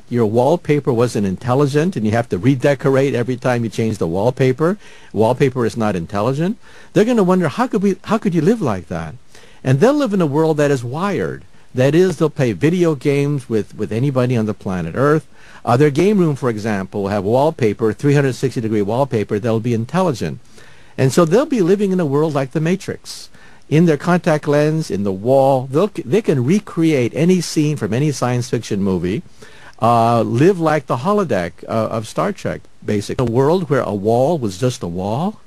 your wallpaper wasn't intelligent and you have to redecorate every time you change the wallpaper. Wallpaper is not intelligent. They're going to wonder, how could you live like that? And they'll live in a world that is wired. That is, they'll play video games with anybody on the planet Earth. Their game room, for example, will have wallpaper, 360-degree wallpaper, that'll be intelligent. And so they'll be living in a world like the Matrix. In their contact lens, in the wall, they can recreate any scene from any science fiction movie, live like the holodeck of Star Trek, basically. A world where a wall was just a wall?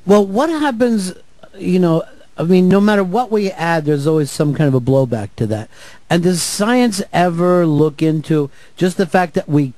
Well, what happens, I mean, no matter what we add, there's always some kind of a blowback to that. And does science ever look into just the fact that we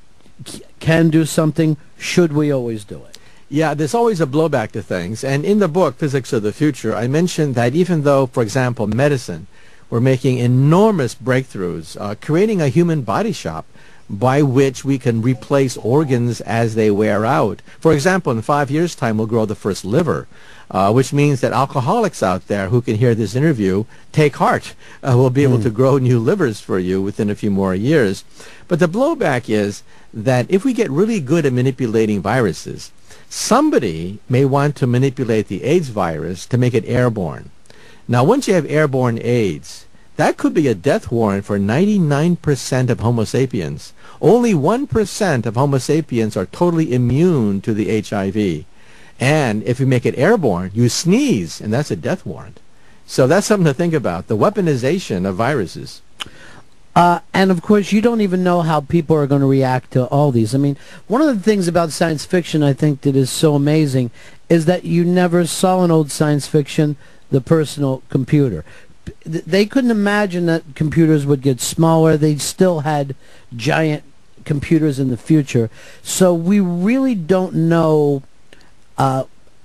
can do something? Should we always do it? Yeah, there's always a blowback to things. And in the book, Physics of the Future, I mentioned that even though, for example, medicine, we're making enormous breakthroughs, creating a human body shop by which we can replace organs as they wear out. For example, in 5 years' time, we'll grow the first liver, which means that alcoholics out there who can hear this interview, take heart. We'll be able to grow new livers for you within a few more years. But the blowback is that if we get really good at manipulating viruses, somebody may want to manipulate the AIDS virus to make it airborne. Now, once you have airborne AIDS, that could be a death warrant for 99% of Homo sapiens. Only 1% of Homo sapiens are totally immune to the HIV. And if you make it airborne, you sneeze, and that's a death warrant. So that's something to think about, the weaponization of viruses. And of course, you don't even know how people are going to react to all these. I mean, one of the things about science fiction I think that is so amazing is that you never saw in old science fiction the personal computer. They couldn't imagine that computers would get smaller. They still had giant computers in the future. So we really don't know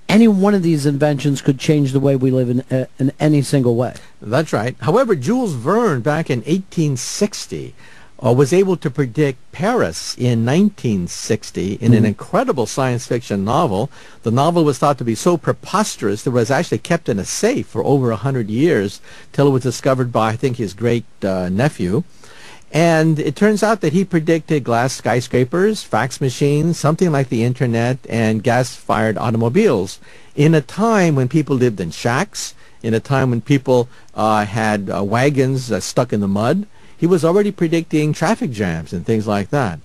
any one of these inventions could change the way we live in any single way. That's right. However, Jules Verne back in 1860 was able to predict Paris in 1960 in an incredible science fiction novel. The novel was thought to be so preposterous that it was actually kept in a safe for over 100 years till it was discovered by, I think, his great nephew. And it turns out that he predicted glass skyscrapers, fax machines, something like the internet, and gas-fired automobiles in a time when people lived in shacks, in a time when people had wagons stuck in the mud. He was already predicting traffic jams and things like that.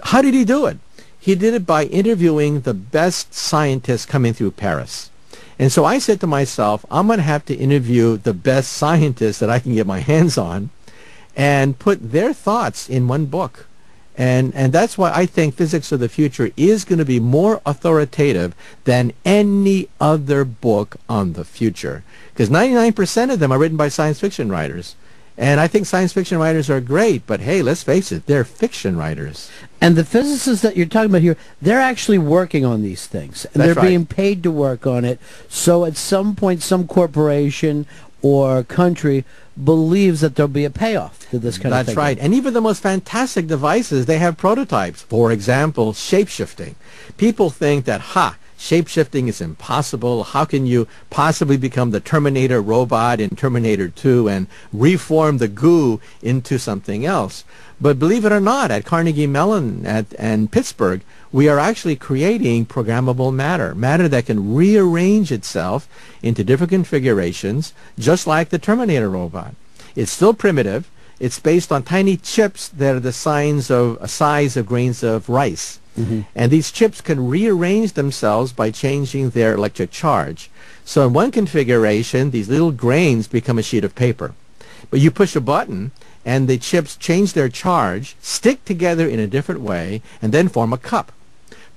How did he do it? He did it by interviewing the best scientists coming through Paris. And so I said to myself, I'm going to have to interview the best scientists that I can get my hands on and put their thoughts in one book. And that's why I think Physics of the Future is going to be more authoritative than any other book on the future. Because 99% of them are written by science fiction writers. And I think science fiction writers are great, but hey, let's face it, they're fiction writers. And the physicists that you're talking about here, they're actually working on these things. And they're being paid to work on it. So at some point, some corporation or country believes that there'll be a payoff to this kind of thing. That's right. And even the most fantastic devices, they have prototypes. For example, shape-shifting. People think that, shape-shifting is impossible. How can you possibly become the Terminator robot in Terminator 2 and reform the goo into something else? But believe it or not, at Carnegie Mellon and Pittsburgh, we are actually creating programmable matter, matter that can rearrange itself into different configurations, just like the Terminator robot. It's still primitive. It's based on tiny chips that are the size of grains of rice. And these chips can rearrange themselves by changing their electric charge. So in one configuration, these little grains become a sheet of paper. But you push a button, and the chips change their charge, stick together in a different way, and then form a cup.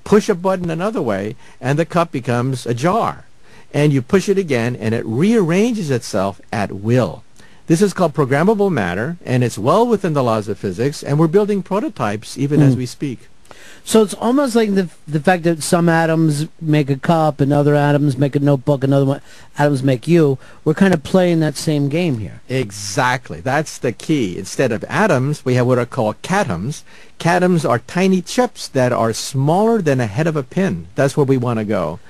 Push a button another way, and the cup becomes a jar. And you push it again, and it rearranges itself at will. This is called programmable matter, and it's well within the laws of physics, and we're building prototypes even as we speak. So it's almost like the fact that some atoms make a cup and other atoms make a notebook, atoms make you. We're kind of playing that same game here. Exactly. That's the key. Instead of atoms, we have what are called catoms. Catoms are tiny chips that are smaller than a head of a pin. That's where we want to go.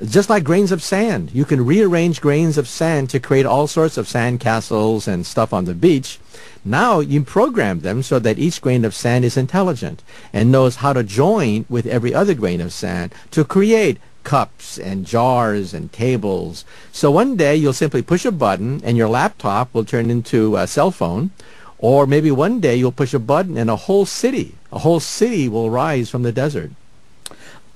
Just like grains of sand. You can rearrange grains of sand to create all sorts of sand castles and stuff on the beach. Now you program them so that each grain of sand is intelligent and knows how to join with every other grain of sand to create cups and jars and tables. So one day you'll simply push a button and your laptop will turn into a cell phone. Or maybe one day you'll push a button and a whole city will rise from the desert.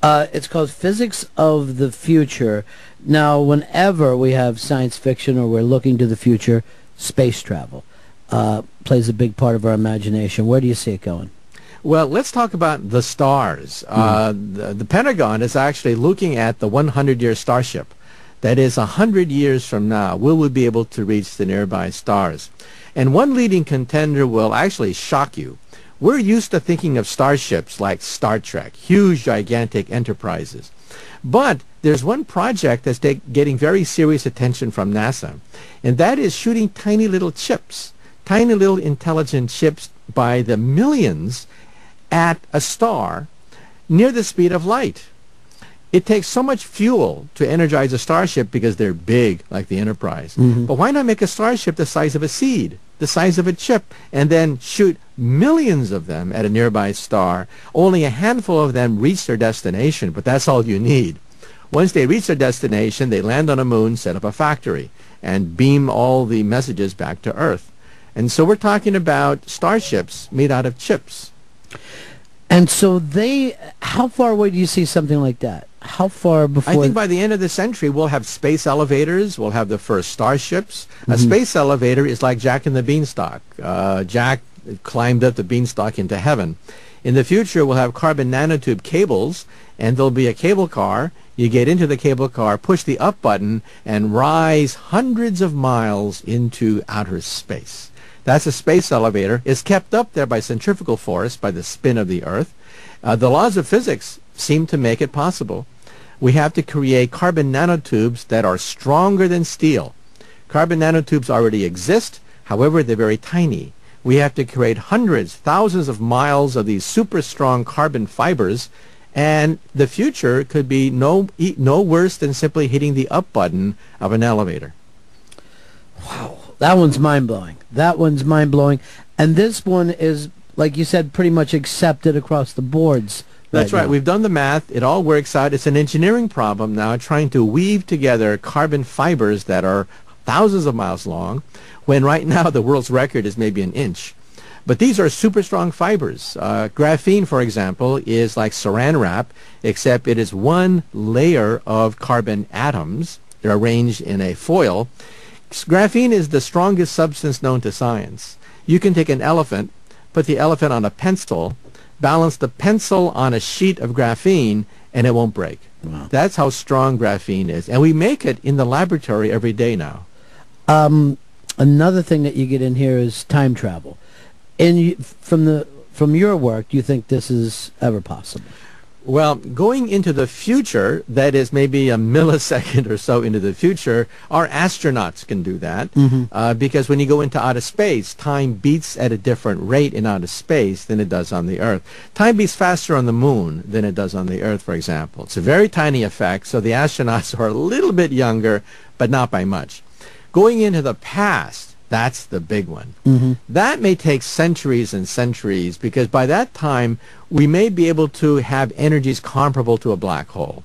It's called Physics of the Future. Now, whenever we have science fiction or we're looking to the future, space travel plays a big part of our imagination. Where do you see it going? Well, let's talk about the stars. The Pentagon is actually looking at the 100-year starship. That is, 100 years from now, will we be able to reach the nearby stars? And one leading contender will actually shock you. We're used to thinking of starships like Star Trek, huge, gigantic enterprises. But there's one project that's getting very serious attention from NASA, and that is shooting tiny little chips, tiny little intelligent chips by the millions at a star near the speed of light. It takes so much fuel to energize a starship because they're big, like the Enterprise. But why not make a starship the size of a seed, the size of a chip, and then shoot millions of them at a nearby star? Only a handful of them reach their destination, but that's all you need. Once they reach their destination, they land on a moon, set up a factory, and beam all the messages back to Earth. And so we're talking about starships made out of chips. And so how far away do you see something like that? How far before? I think by the end of the century, we'll have space elevators. We'll have the first starships. A space elevator is like Jack and the Beanstalk. Jack climbed up the beanstalk into heaven. In the future, we'll have carbon nanotube cables, and there'll be a cable car. You get into the cable car, push the up button, and rise hundreds of miles into outer space. That's a space elevator. It's kept up there by centrifugal force, by the spin of the Earth. The laws of physics seem to make it possible. We have to create carbon nanotubes that are stronger than steel. Carbon nanotubes already exist. However, they're very tiny. We have to create hundreds, thousands of miles of these super strong carbon fibers, and the future could be no worse than simply hitting the up button of an elevator. Wow, that one's mind-blowing. That one's mind-blowing. And this one is, like you said, pretty much accepted across the boards. That's right. We've done the math. It all works out. It's an engineering problem now, trying to weave together carbon fibers that are thousands of miles long, when right now the world's record is maybe an inch. But these are super strong fibers. Graphene, for example, is like saran wrap, except it is one layer of carbon atoms. They're arranged in a foil. Graphene is the strongest substance known to science. You can take an elephant, put the elephant on a pencil, balance the pencil on a sheet of graphene, and it won't break. Wow. That's how strong graphene is. And we make it in the laboratory every day now. Another thing that you get in here is time travel. From your work, do you think this is ever possible? Well, going into the future, that is maybe a millisecond or so into the future, our astronauts can do that. Because when you go into outer space, time beats at a different rate in outer space than it does on the Earth. Time beats faster on the moon than it does on the Earth, for example. It's a very tiny effect, so the astronauts are a little bit younger, but not by much. Going into the past, that's the big one. That may take centuries and centuries, because by that time we may be able to have energies comparable to a black hole.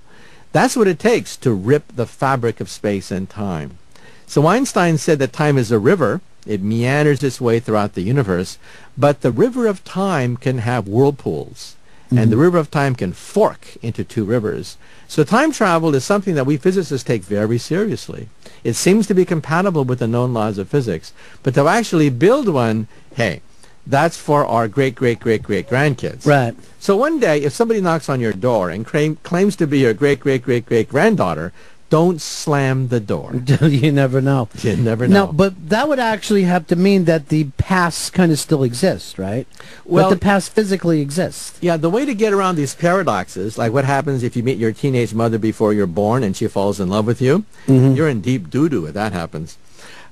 That's what it takes to rip the fabric of space and time. So Einstein said that time is a river. It meanders its way throughout the universe, but the river of time can have whirlpools. And the river of time can fork into two rivers. So time travel is something that we physicists take very seriously. It seems to be compatible with the known laws of physics. But to actually build one, hey, that's for our great-great-great-great-grandkids. Right. So one day, if somebody knocks on your door and claims to be your great-great-great-great-granddaughter, don't slam the door. You never know. You never know. No, but that would actually have to mean that the past kind of still exists, right? Well, but the past physically exists. Yeah, the way to get around these paradoxes, like what happens if you meet your teenage mother before you're born and she falls in love with you, you're in deep doo-doo if that happens.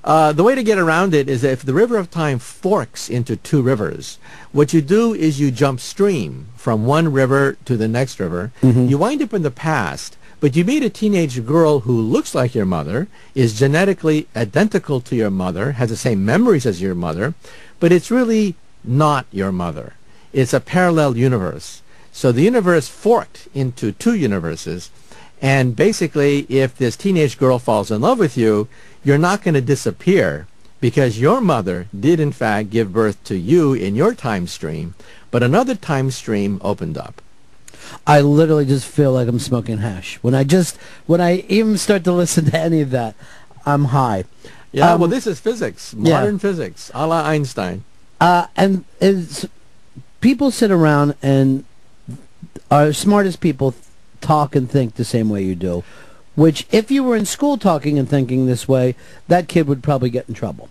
The way to get around it is that if the river of time forks into two rivers, what you do is you jump stream from one river to the next river. You wind up in the past, But you meet a teenage girl who looks like your mother, is genetically identical to your mother, has the same memories as your mother, but it's really not your mother. It's a parallel universe. So the universe forked into two universes, and basically if this teenage girl falls in love with you, you're not going to disappear because your mother did in fact give birth to you in your time stream, but another time stream opened up. I literally just feel like I'm smoking hash. When I even start to listen to any of that, I'm high. Yeah, well, this is physics, modern physics, a la Einstein. And people sit around and our smartest people talk and think the same way you do, which if you were in school talking and thinking this way, that kid would probably get in trouble.